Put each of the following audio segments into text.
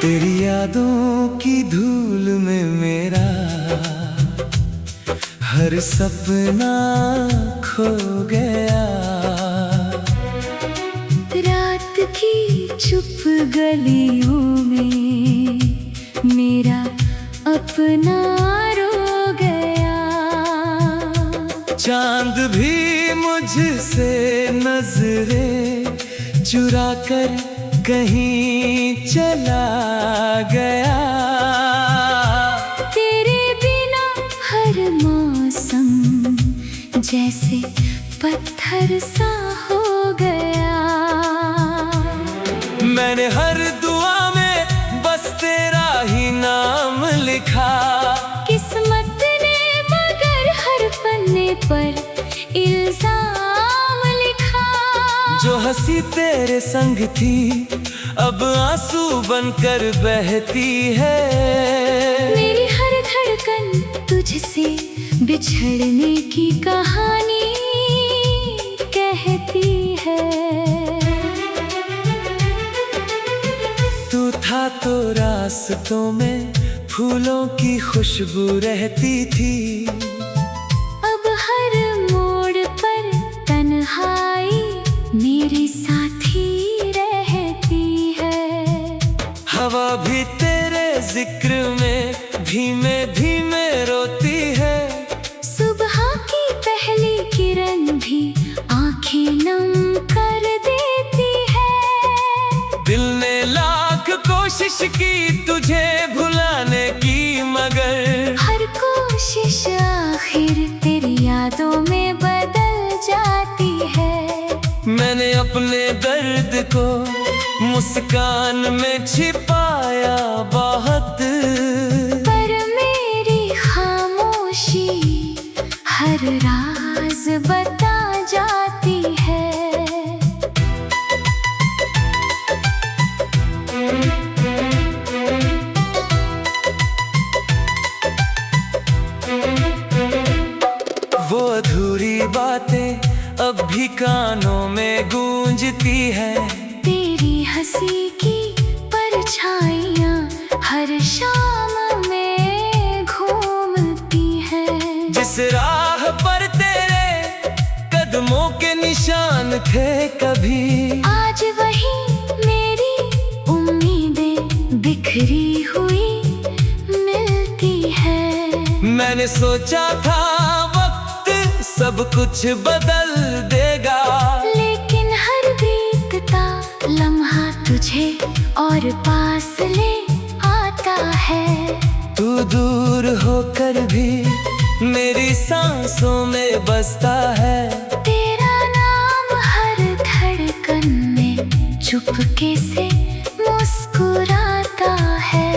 तेरी यादों की धूल में मेरा हर सपना खो गया। रात की चुप गलियों में मेरा अपना रो गया। चांद भी मुझसे नजरें चुरा कर कहीं चला गया। तेरे बिना हर मौसम जैसे पत्थर सा हो गया। मैंने हर दुआ में बस तेरा ही नाम लिखा। किस्मत ने मगर हर पन्ने पर इल्जाम लिखा। जो हंसी तेरे संग थी अब आंसू बनकर बहती है। मेरी हर धड़कन तुझसे बिछड़ने की कहानी कहती है। तू था तो रास्तों में फूलों की खुशबू रहती थी। अब हर मोड़ पर तन्हाई मेरे साथी रहती है। हवा भी तेरे जिक्र में धीमे धीमे रोती है। सुबह की पहली किरण भी आंखें नम कर देती है। दिल ने लाख कोशिश की तुझे भुलाने की मगर हर कोशिश आखिर तेरी यादों में बदल जाती है। मैंने अपने दर्द को मुस्कान में छिपाया बहुत, पर मेरी खामोशी हर राज बता जाती है। वो अधूरी बातें अब भी कानों में गूंजती है। तेरी हंसी की परछाइयाँ हर शाम में घूमती हैं। जिस राह पर तेरे कदमों के निशान थे कभी, आज वही मेरी उम्मीदें बिखरी हुई मिलती है। मैंने सोचा था वक्त सब कुछ बदल देगा, लेकिन हर बीतता लम्हा तुझे और पास ले आता है। तू दूर होकर भी मेरी सांसों में बसता है। तेरा नाम हर धड़कन में चुपके से मुस्कुराता है।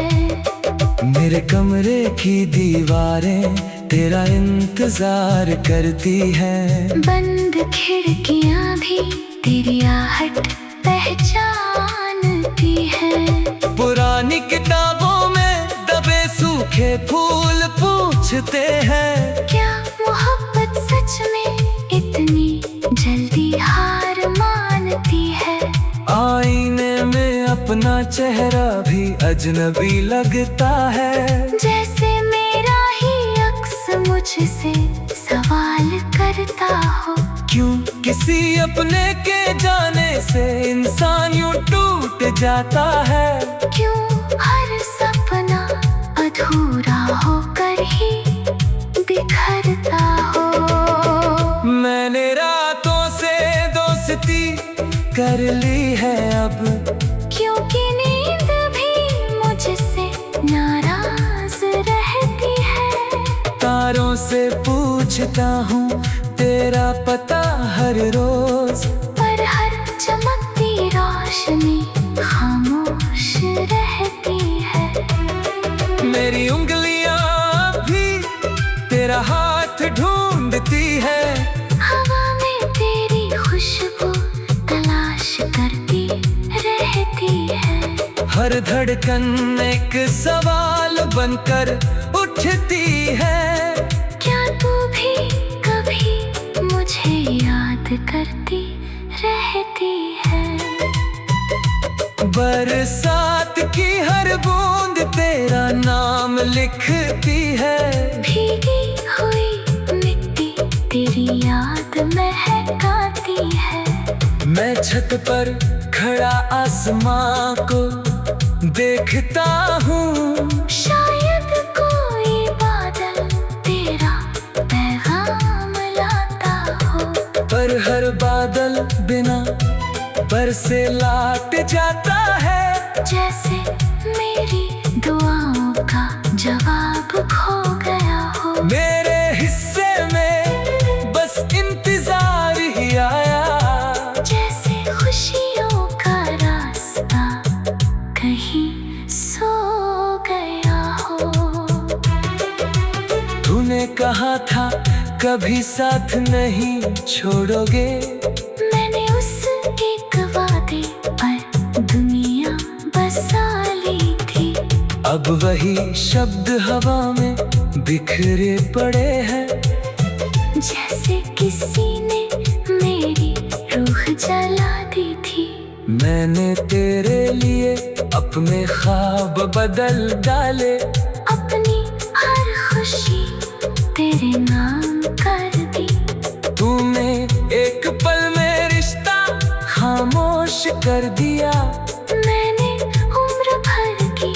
मेरे कमरे की दीवारें तेरा इंतजार करती हैं। बंद खिड़कियां भी तेरी आहट पहचानती हैं। पुरानी किताबों में दबे सूखे फूल पूछते हैं, क्या मोहब्बत सच में इतनी जल्दी हार मानती है। आईने में अपना चेहरा भी अजनबी लगता है। जैसे मेरा ही अक्स मुझसे सवाल करता हो, क्यों किसी अपने के जाने से इंसान यूं टूट जाता है। क्यों हर सपना अधूरा होकर ही बिखरता हो। मैंने रातों से दोस्ती कर ली है अब, क्योंकि नींद भी मुझसे नाराज रहती है। तारों से पूछता हूँ तेरा पता हर रोज, पर हर चमकती रोशनी खामोश रहती है। मेरी उंगलियां भी तेरा हाथ ढूंढती है। हवा में तेरी खुशबू तलाश करती रहती है। हर धड़कन एक सवाल बनकर उठती है। क्या तू भी कभी मुझे याद करती रहती है। बरसात की हर बूंद तेरा नाम लिखती है। भीगी हुई मिट्टी तेरी याद महकाती है। मैं छत पर खड़ा आसमां को देखता हूँ। शायद कोई बादल तेरा पैगाम लाता हो। पर हर बादल बिना बरसे लौट जाता है। जैसे मेरी दुआओं का जवाब खो गया हो। मेरे हिस्से में बस इंतजार ही आया। जैसे खुशियों का रास्ता कहीं सो गया हो। तूने कहा था कभी साथ नहीं छोड़ोगे। मैंने उस एक वादे पर दुनिया बसा ली थी। अब वही शब्द हवा में बिखरे पड़े हैं। जैसे किसी ने मेरी रूह जला दी थी। मैंने तेरे लिए अपने ख्वाब बदल डाले। अपनी हर खुशी तेरे नाम कर दी। तूने एक पल में रिश्ता खामोश कर दिया। मैंने उम्र भर की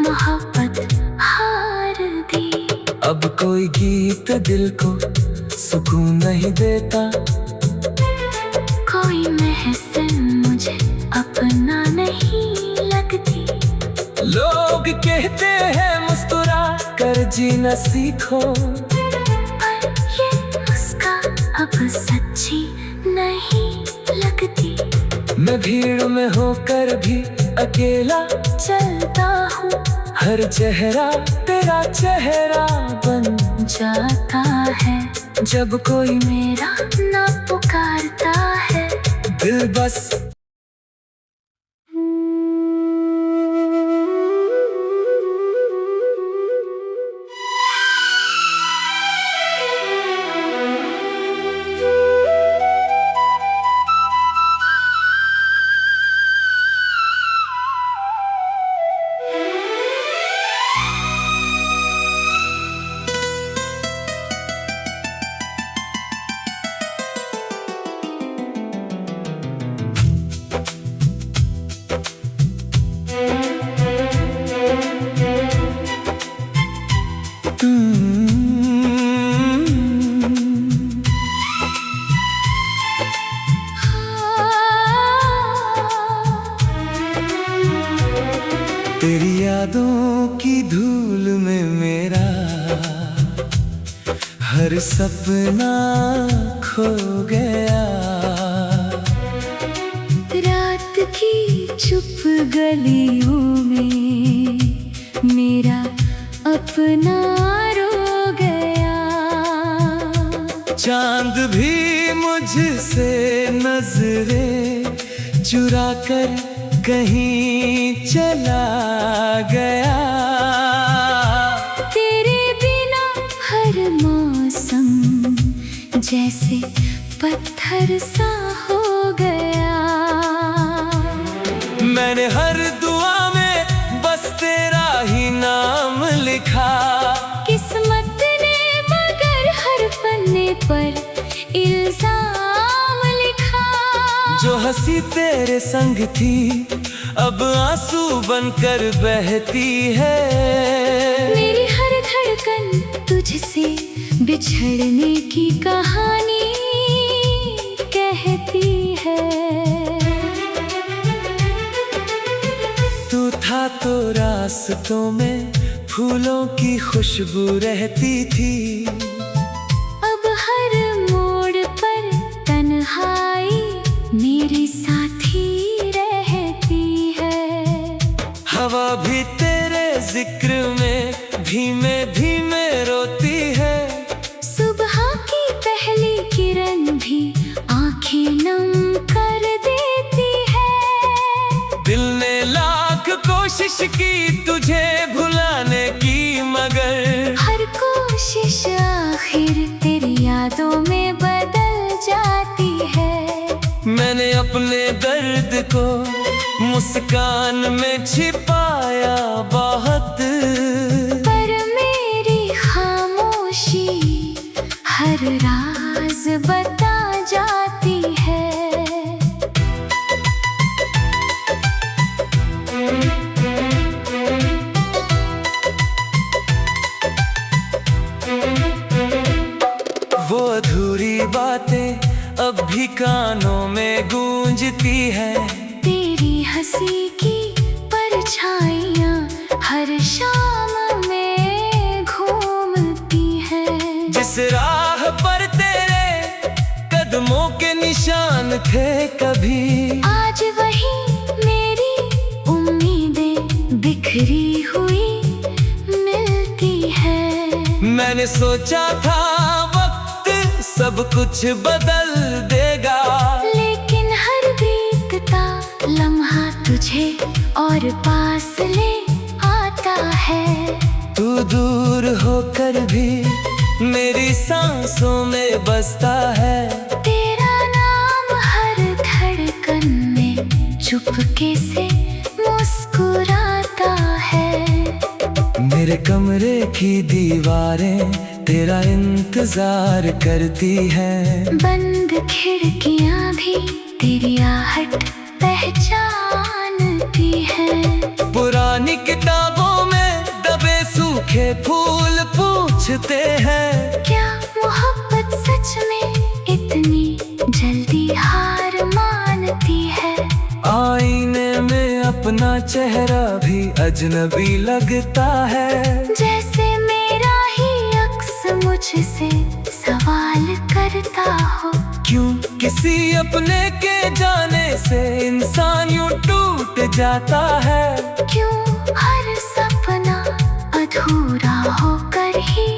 मोहब्बत हार दी। अब कोई गीत दिल को सुकून नहीं देता। कोई महफिल मुझे अपना नहीं लगती। लोग कहते हैं मुस्कुरा कर जीना सीखो। पर ये मुस्कान अब सच्ची नहीं लगती। मैं भीड़ में होकर भी अकेला चलता हूँ। हर चेहरा तेरा चेहरा बन जाता है। जब कोई मेरा ना पुकारता है। दिल बस तेरी यादों की धूल में मेरा हर सपना खो गया। रात की चुप गलियों में मेरा अपना रो गया। चांद भी मुझसे नजरें चुरा कर कहीं चला गया। तेरे बिना हर मौसम जैसे पत्थर सा हो गया। मैंने हर दुआ में बस तेरा ही नाम लिखा। किस्मत ने मगर हर पन्ने पर इल्जाम लिखा। जो हंसी तेरे संग थी अब आंसू बनकर बहती है। मेरी हर धड़कन तुझसे बिछड़ने की कहानी कहती है। तू था तो रास्तों में फूलों की खुशबू रहती थी। अब हर मोड़ पर तन्हाई मेरे साथी रहती है। हवा भी तेरे जिक्र में धीमे धीमे रोती है। सुबह की पहली किरण भी आंखें नम कर देती है। दिल ने लाख कोशिश की तुझे भुलाने की मगर हर कोशिश आखिर तेरी यादों में बदल जाती है। मैंने अपने दर्द दर्द को मुस्कान में छिपाया बहुत, पर मेरी खामोशी हर राज बता जाती है। वो अधूरी बातें अब भी कानों में गूंजती है। तेरी हंसी की परछाइयाँ हर शाम में घूमती हैं। जिस राह पर तेरे कदमों के निशान थे कभी, आज वही मेरी उम्मीदें बिखरी हुई मिलती है। मैंने सोचा था वक्त सब कुछ बदल देगा, लेकिन हर बीतता लम्हा तुझे और पास ले आता है। तू दूर होकर भी मेरी सांसों में बसता है। तेरा नाम हर धड़कन में चुपके से मुस्कुराता है। मेरे कमरे की दीवारें तेरा इंतजार करती हैं। बंद खिड़कियां भी तेरी आहट पहचानती हैं। पुरानी किताबों में दबे सूखे फूल पूछते हैं, क्या मोहब्बत सच में इतनी जल्दी हार मानती है? आईने में अपना चेहरा भी अजनबी लगता है। जैसे मेरा ही अक्स मुझसे सवाल करता हो, क्यों किसी अपने के जाने से इंसान यूं टूट जाता है? क्यों हर सपना अधूरा होकर ही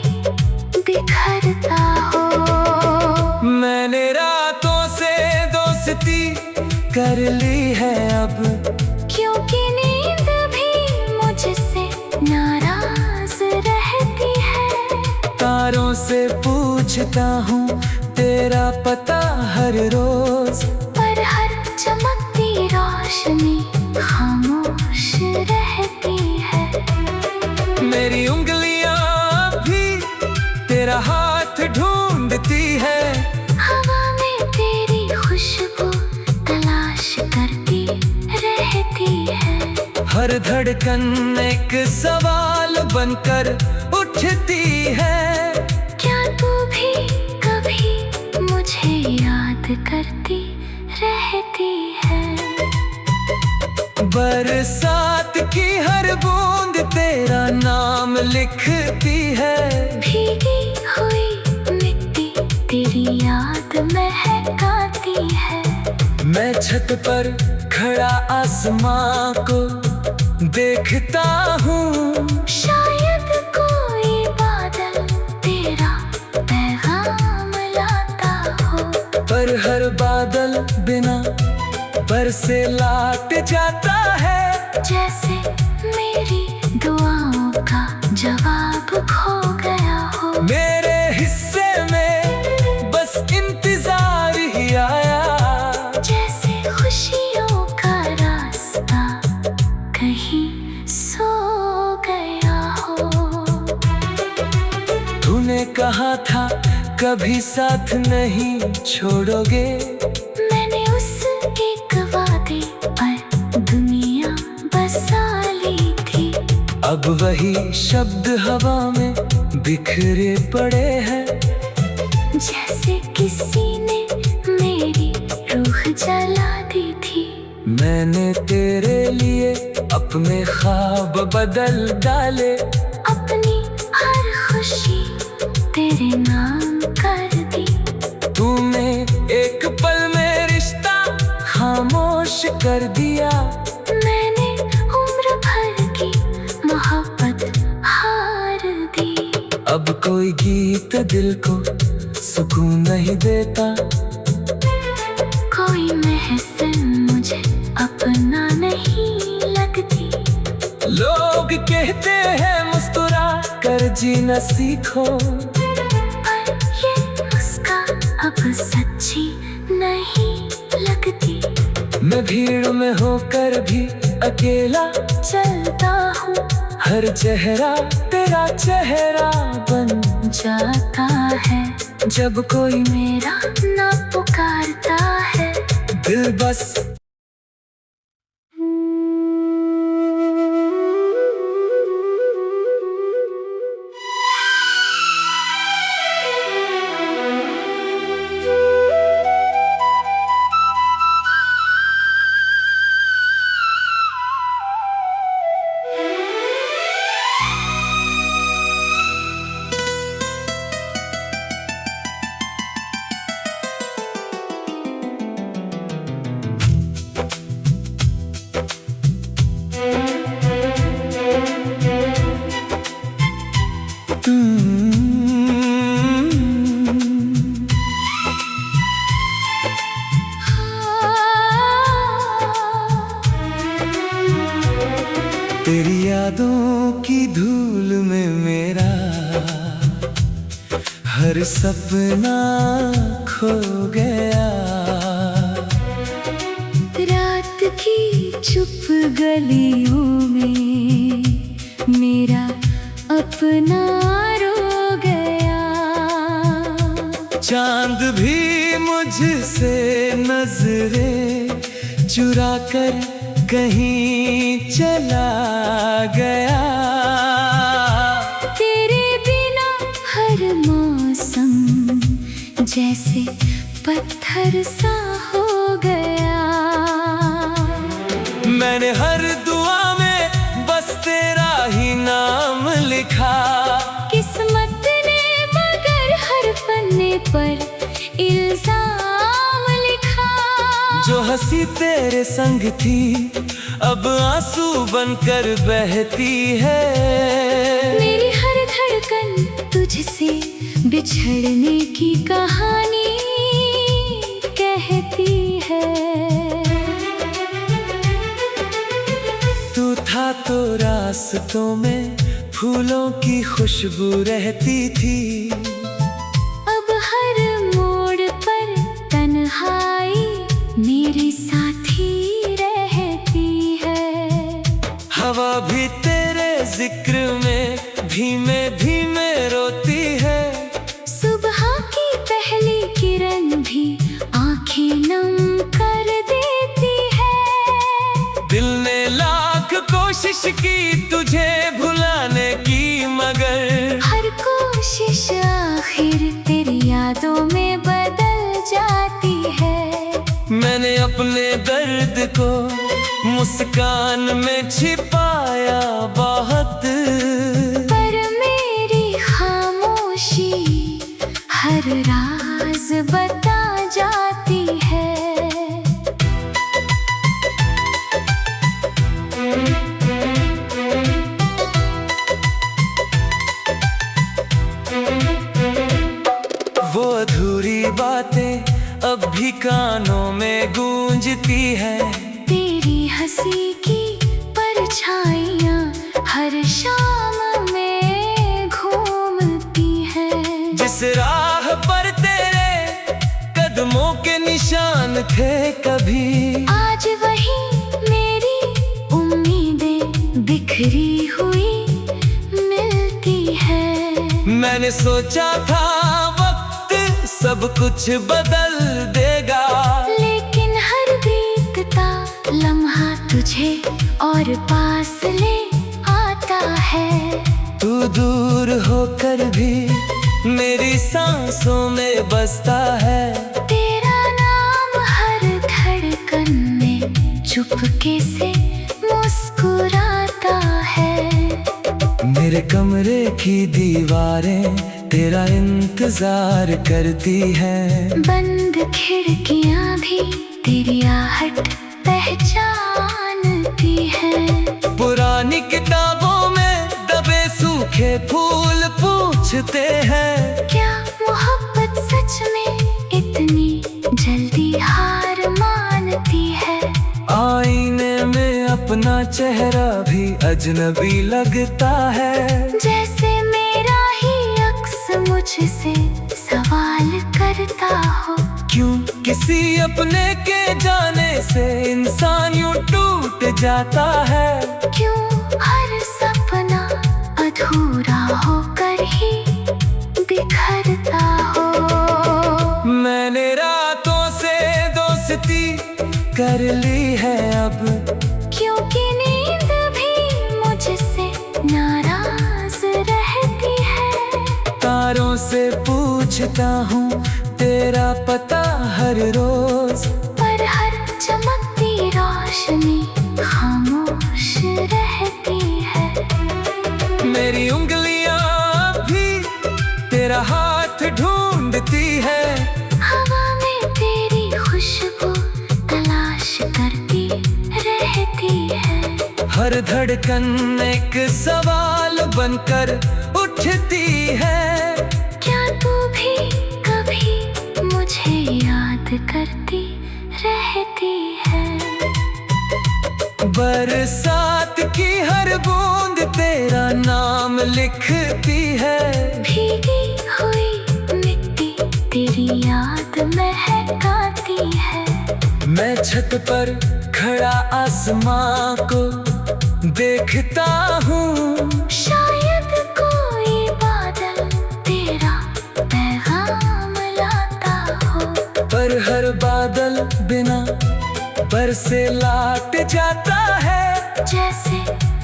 बिखरता हो? मैंने रातों से दोस्ती कर ली है अब, क्योंकि नींद भी मुझसे नाराज रहती है। तारों से पूछता हूँ तेरा पता हर रोज, पर हर चमकती रोशनी खामोश रहती है। मेरी उंगलियां भी तेरा हाथ ढूंढती है। हवा में तेरी खुशबू तलाश करती रहती है। हर धड़कन एक सवाल बनकर उठती है। क्या तू भी कभी मुझे याद करती रहती है? बरसात की हर बूंद तेरा नाम लिखती है। भीगी हुई मिट्टी तेरी याद महकाती है। मैं छत पर खड़ा आसमां को देखता हूँ, शायद कोई बादल तेरा पैगाम लाता हो। पर हर बादल बिना बरसे लौट जाता है। जैसे मेरी दुआओं का जवाब खो गया हो। मेरे हिस्से में बस इंतजार ही आया, जैसे खुशियों का रास्ता कहीं सो गया हो। तूने कहा था कभी साथ नहीं छोड़ोगे, मैंने उस एक वादे पर दुनिया बसा ली थी। अब वही शब्द हवा में बिखरे पड़े हैं। जैसे किसी ने मेरी रूह जला दी थी। मैंने तेरे लिए अपने ख्वाब बदल डाले, अपनी हर खुशी तेरे नाम कर दी। तूने एक पल में रिश्ता खामोश कर दिया। मैंने उम्र भर की मोहब्बत हार दी। अब कोई गीत दिल को सुकून नहीं देता, कोई महफिल मुझे अपना नहीं लगती। लोग कहते हैं मुस्कुरा कर जीना सीखो, पर ये मुस्कान अब सच्ची नहीं लगती। मैं भीड़ में होकर भी अकेला चलता हूँ, हर चेहरा तेरा चेहरा बन जाता है जब कोई मेरा ना पुकारता है। दिल बस तेरी यादों की धूल में मेरा हर सपना खो गया। रात की चुप गलियों में मेरा अपना रो गया। चांद भी मुझसे नजरें चुरा कर कहीं चला गया। तेरे बिना हर मौसम जैसे पत्थर सा हो गया। मैंने हर दुआ में बस तेरा ही नाम लिखा। किस्मत ने मगर हर पन्ने पर इल्जाम लिखा। जो हंसी तेरे संग थी अब आंसू बनकर बहती है। मेरी हर धड़कन तुझसे बिछड़ने की कहानी कहती है। तू था तो रास्तों में फूलों की खुशबू रहती थी। अब हर मोड़ पर तन्हाई मेरे साथी रहती है। हवा भी तेरे जिक्र में धीमे धीमे रोती है। सुबह की पहली किरण भी आंखें नम कर देती है। दिल ने लाख कोशिश की तुझे भुलाने की मगर हर कोशिश आखिर तेरी यादों में बदल जाती है। मैंने अपने दर्द को मुस्कान में छिपाया बहुत, पर मेरी खामोशी हर राज बता जाती है। वो अधूरी बातें अब भी कानों में गूंजती है। तेरी हंसी की परछाइयाँ हर शाम में घूमती हैं। जिस राह पर तेरे कदमों के निशान थे कभी, आज वही मेरी उम्मीदें बिखरी हुई मिलती है। मैंने सोचा था वक्त सब कुछ बदल देगा, लेकिन हर बीतता लम्हा तुझे और पास ले आता है। तू दूर होकर भी मेरी सांसों में बसता है। तेरा नाम हर धड़कन में चुपके से मुस्कुराता है। मेरे कमरे की दीवारें तेरा इंतजार करती हैं। बंद खिड़कियां भी तेरी आहट पहचानती हैं। पुरानी किताबों में दबे सूखे फूल पूछते हैं, क्या मोहब्बत सच में इतनी जल्दी हार मानती है? आईने में अपना चेहरा भी अजनबी लगता है। जैसे मेरा ही अक्स मुझसे सवाल करता हो, क्यों किसी अपने के जाने से इंसान यूं टूट जाता है। क्यों हर सपना अधूरा होकर ही बिखरता हो। मैंने रातों से दोस्ती कर ली है अब, क्योंकि नींद भी मुझसे नाराज रहती है। तारों से पूछता हूँ तेरा पता हर रोज, पर हर चमकती रोशनी खामोश रहती है। मेरी उंगलियां भी तेरा हाथ ढूंढती है। हवा में तेरी खुशबू तलाश करती रहती है। हर धड़कन एक सवाल बनकर उठती है। क्या तू भी कभी मुझे याद करती रहती है। बरसात की हर बूंद तेरा नाम लिखती है। भीगी हुई मिट्टी तेरी याद महकाती है। मैं छत पर खड़ा आसमां को देखता हूँ। शायद कोई बादल तेरा पैगाम लाता हो। पर हर बादल बिना बरसे लौट जाता है। जैसे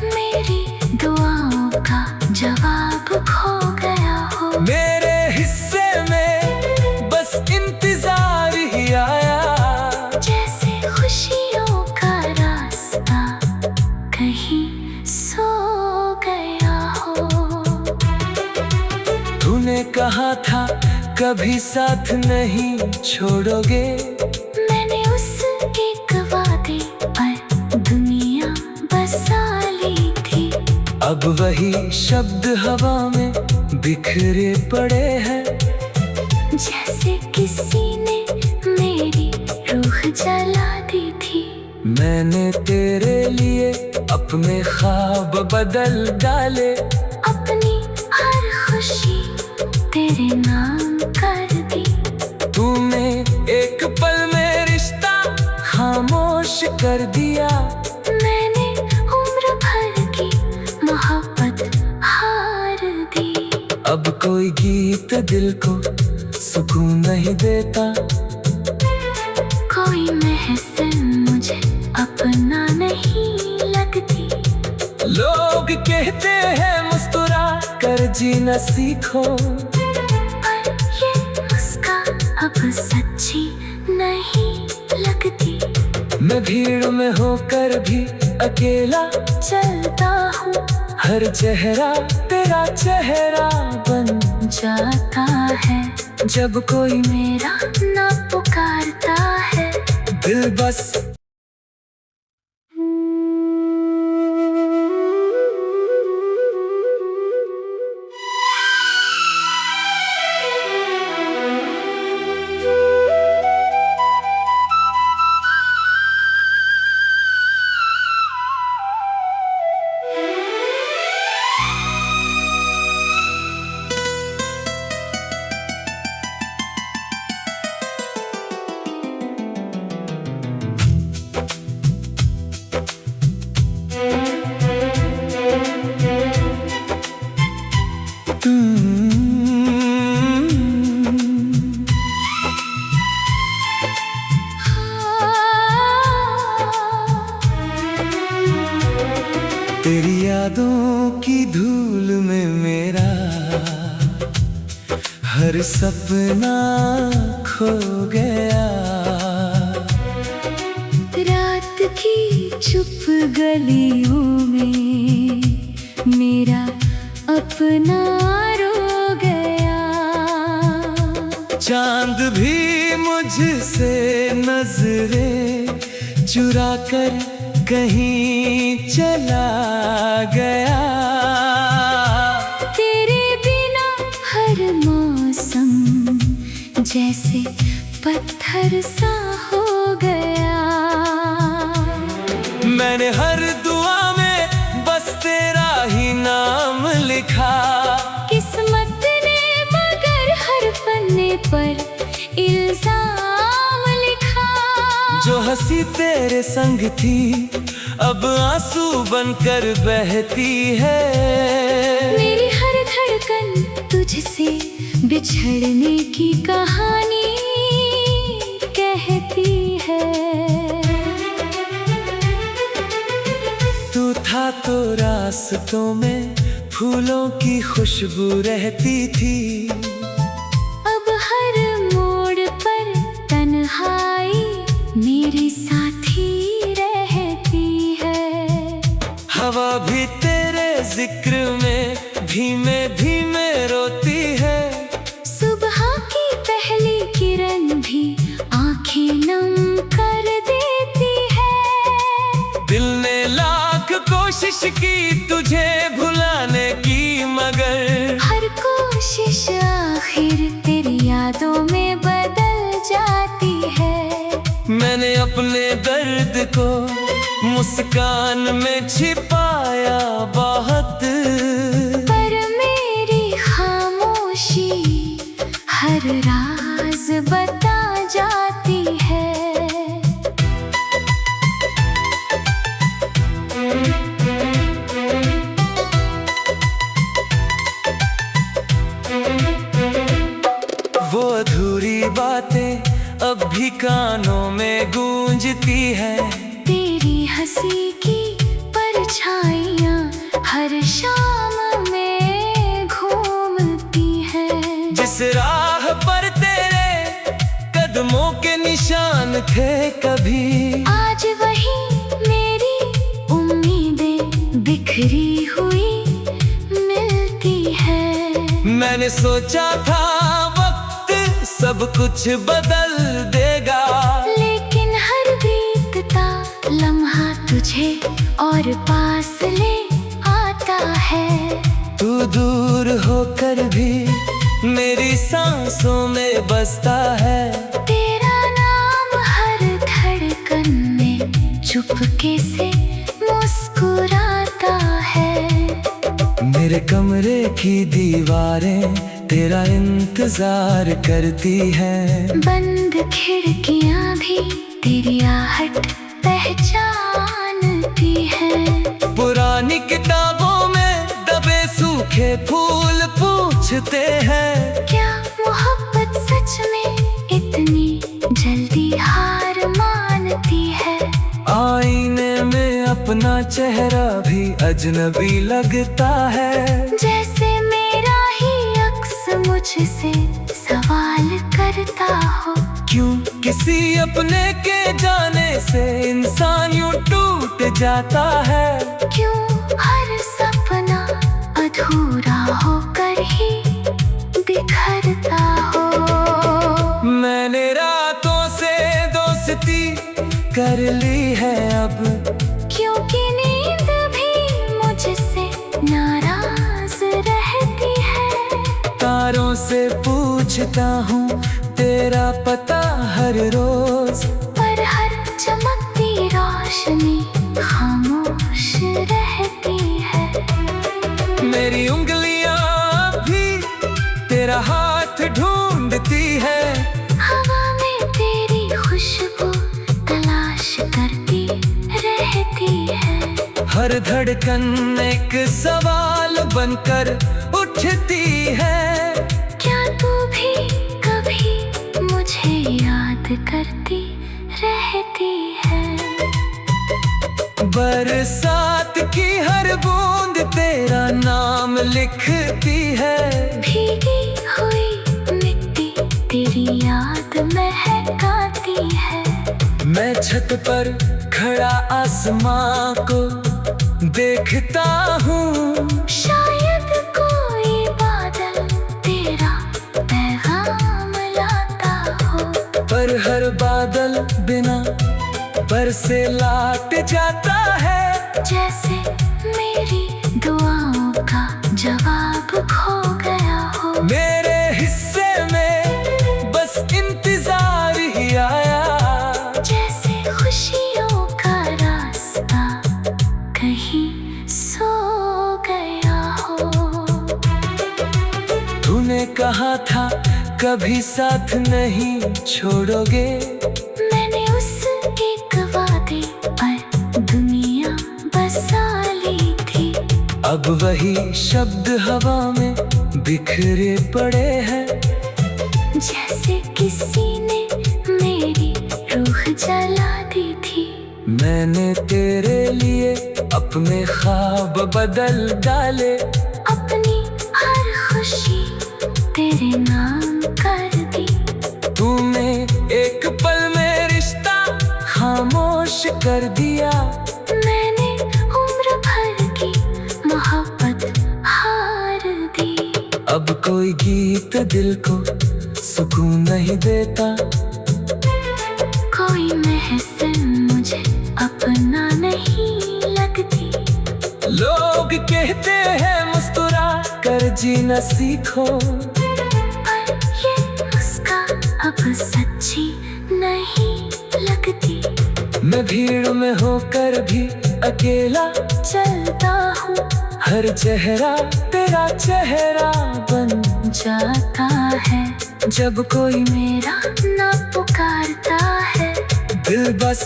मेरी दुआओं का जवाब खो गया हो। मेरे हिस्से में बस इंतजार ही आया। जैसे खुशियों का रास्ता कहीं सो गया हो। तूने कहा था कभी साथ नहीं छोड़ोगे। मैंने उस एक वादे पर दुनिया बसा ली थी। अब वही शब्द हवा में बिखरे पड़े हैं। जैसे किसी ने मेरी रूह जला दी थी। मैंने तेरे लिए अपने ख्वाब बदल डाले। अपनी हर खुशी तेरे नाम कर दी। तूने एक पल में रिश्ता खामोश कर दिया। मैंने उम्र भर की मोहब्बत हार दी। अब कोई गीत दिल को सुकून नहीं देता। कोई महफिल मुझे अपना नहीं लगती। लोग कहते हैं मुस्कुरा कर जीना सीखो। पर ये मुस्कान अब सच्ची नहीं लगती। मैं भीड़ में होकर भी अकेला चलता हूँ। हर चेहरा तेरा चेहरा बन जाता है। जब कोई मेरा ना पुकारता है। दिल बस तेरी यादों की धूल में मेरा हर सपना खो गया। रात की चुप गलियों में मेरा अपना रो गया। चांद भी मुझसे नजरें चुरा कर कहीं चला गया। तेरे बिना हर मौसम जैसे पत्थर सा हो गया। मैंने हर दुआ में बस तेरा ही नाम लिखा। किस्मत ने मगर हर पन्ने पर इल्जाम हंसी तेरे संग थी, अब आंसू बनकर बहती है। मेरी हर धड़कन तुझसे बिछड़ने की कहानी कहती है। तू था तो रास्तों में फूलों की खुशबू रहती थी। अब हर मोड़ पर तन्हाई मेरी साथी रहती है। हवा भी तेरे जिक्र में धीमे धीमे रोती है। सुबह की पहली किरण भी आंखें नम कर देती है। दिल ने लाख कोशिश की तुझे भुलाने की, मगर हर कोशिश आखिर तेरी यादों में बदल जाती है। मैंने अपने दर्द को मुस्कान में छिपाया बहुत, पर मेरी खामोशी हर राज बता जाती है। वो अधूरी बातें अब भी कानों में गूंजती है। तेरी हंसी की परछाइयाँ हर शाम में घूमती हैं। जिस राह पर तेरे कदमों के निशान थे कभी, आज वही मेरी उम्मीदें बिखरी हुई मिलती है। मैंने सोचा था सब कुछ बदल देगा, लेकिन हर बीतता लम्हा तुझे और पास ले आता है। तू दूर होकर भी मेरी सांसों में बसता है। तेरा नाम हर धड़कन में चुपके से मुस्कुराता है। मेरे कमरे की दीवारें तेरा इंतजार करती हैं। बंद खिड़कियां भी तेरी आहट पहचानती हैं। पुरानी किताबों में दबे सूखे फूल पूछते हैं, क्या मोहब्बत सच में इतनी जल्दी हार मानती है। आईने में अपना चेहरा भी अजनबी लगता है। जैसे मेरा ही अक्स मुझसे सवाल करता हो, क्यों किसी अपने के जाने से इंसान यूं टूट जाता है। क्यों हर सपना अधूरा होकर ही बिखरता हो। मैंने रातों से दोस्ती कर ली है अब, क्योंकि नींद भी मुझसे नाराज रहती है। तारों से पूछता हूँ तेरा पता हर रोज, पर हर चमकती रोशनी खामोश रहती है। मेरी उंगलियां भी तेरा हाथ ढूंढती है। हवा में तेरी खुशबू तलाश करती रहती है। हर धड़कन एक सवाल बनकर उठती है। क्या तू भी कभी मुझे याद करती रहती है। बरसात की हर बूंद तेरा नाम लिखती है। भीगी हुई मिट्टी तेरी याद महकाती है। मैं छत पर खड़ा आसमां को देखता हूँ, शायद कोई बादल तेरा पैगाम लाता हो। पर हर बादल बिना बरसे लौट जाता है। जैसे मेरी दुआओं का जवाब खो गया हो। मेरे हिस्से में बस इंतजार ही आया, जैसे खुशियों का रास्ता कहीं सो गया हो। तूने कहा था कभी साथ नहीं छोड़ोगे। मैंने उसके अब वही शब्द हवा में बिखरे पड़े हैं, जैसे किसी ने मेरी रूह जला दी थी। मैंने तेरे लिए अपने ख्वाब बदल डाले, अपनी हर खुशी तेरे नाम कर दी। तूने एक पल में रिश्ता खामोश कर दिया। मैंने उम्र भर की मोहब्बत हार दी। अब कोई गीत दिल को सुकून नहीं देता, कोई महफिल मुझे अपना नहीं लगती। लोग कहते हैं मुस्कुरा कर जीना सीखो, पर ये मुस्कान अब सच्ची नहीं लगती। मैं भीड़ में होकर भी अकेला चलता हूँ, हर चेहरा तेरा चेहरा बन जाता है। जब कोई मेरा ना पुकारता है, दिल बस